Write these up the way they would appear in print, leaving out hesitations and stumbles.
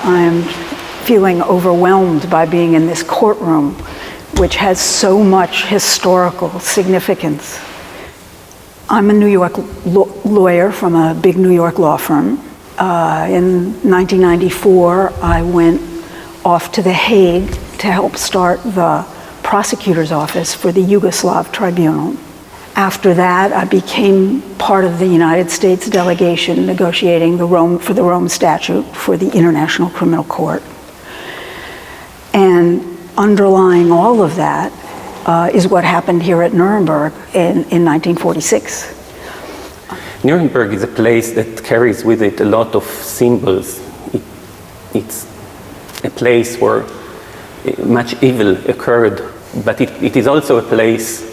I'm feeling overwhelmed by being in this courtroom, which has so much historical significance. I'm a New York lawyer from a big New York law firm. In 1994, I went off to The Hague to help start the prosecutor's office for the Yugoslav tribunal. After that, I became part of the United States delegation negotiating the Rome Statute for the International Criminal Court. And underlying all of that is what happened here at Nuremberg in 1946. Nuremberg is a place that carries with it a lot of symbols. It's a place where much evil occurred, but it is also a place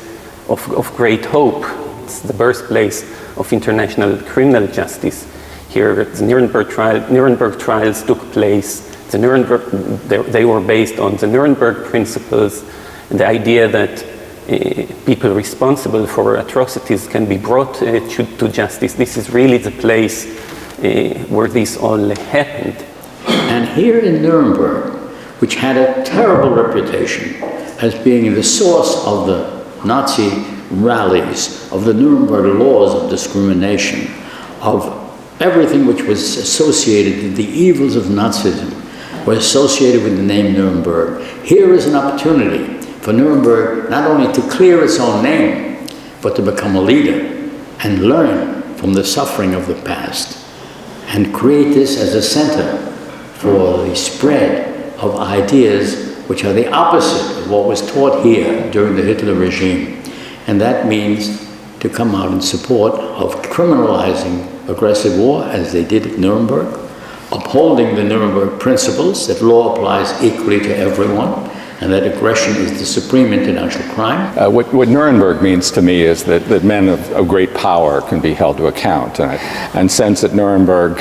of great hope. It's the birthplace of international criminal justice. Here, the Nuremberg Trials took place. They were based on the Nuremberg Principles, and the idea that people responsible for atrocities can be brought to justice. This is really the place where this all happened. And here in Nuremberg, which had a terrible reputation as being the source of the Nazi rallies, of the Nuremberg laws of discrimination, of everything which was associated with the evils of Nazism, were associated with the name Nuremberg. Here is an opportunity for Nuremberg not only to clear its own name, but to become a leader and learn from the suffering of the past and create this as a center for the spread of ideas which are the opposite of what was taught here during the Hitler regime. And that means to come out in support of criminalizing aggressive war, as they did at Nuremberg, upholding the Nuremberg Principles, that law applies equally to everyone, and that aggression is the supreme international crime. What Nuremberg means to me is that men of great power can be held to account. And since at Nuremberg,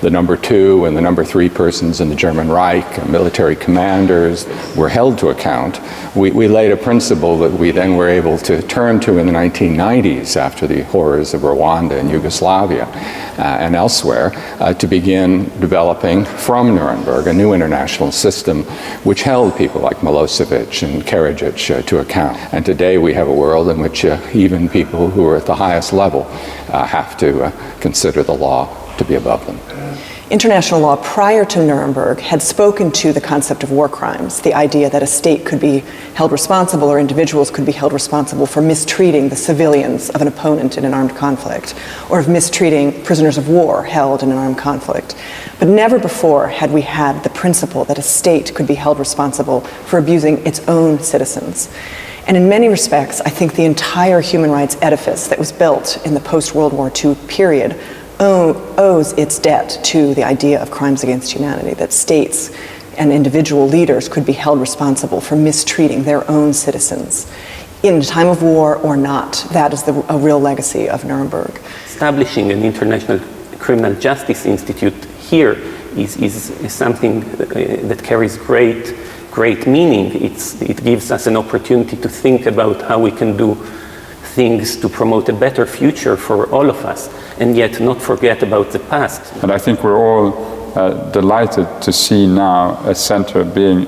the number 2 and the number 3 persons in the German Reich, military commanders, were held to account, we laid a principle that we then were able to turn to in the 1990s after the horrors of Rwanda and Yugoslavia and elsewhere to begin developing from Nuremberg a new international system which held people like Milosevic and Karadzic to account. And today we have a world in which even people who are at the highest level have to consider the law to be above them. International law prior to Nuremberg had spoken to the concept of war crimes, the idea that a state could be held responsible or individuals could be held responsible for mistreating the civilians of an opponent in an armed conflict, or of mistreating prisoners of war held in an armed conflict. But never before had we had the principle that a state could be held responsible for abusing its own citizens. And in many respects, I think the entire human rights edifice that was built in the post-World War II period owes its debt to the idea of crimes against humanity, that states and individual leaders could be held responsible for mistreating their own citizens in a time of war or not. That is a real legacy of Nuremberg. Establishing an international criminal justice institute here is something that carries great meaning. It gives us an opportunity to think about how we can do things to promote a better future for all of us, and yet not forget about the past. And I think we're all delighted to see now a center being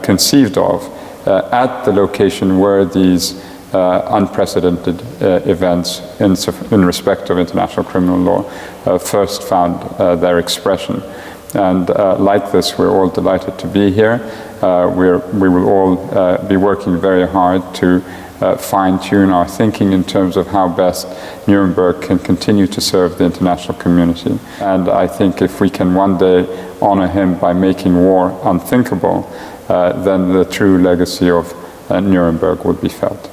conceived of at the location where these unprecedented events in respect of international criminal law first found their expression. And like this, we're all delighted to be here. We will all be working very hard to fine-tune our thinking in terms of how best Nuremberg can continue to serve the international community. And I think if we can one day honor him by making war unthinkable, then the true legacy of Nuremberg would be felt.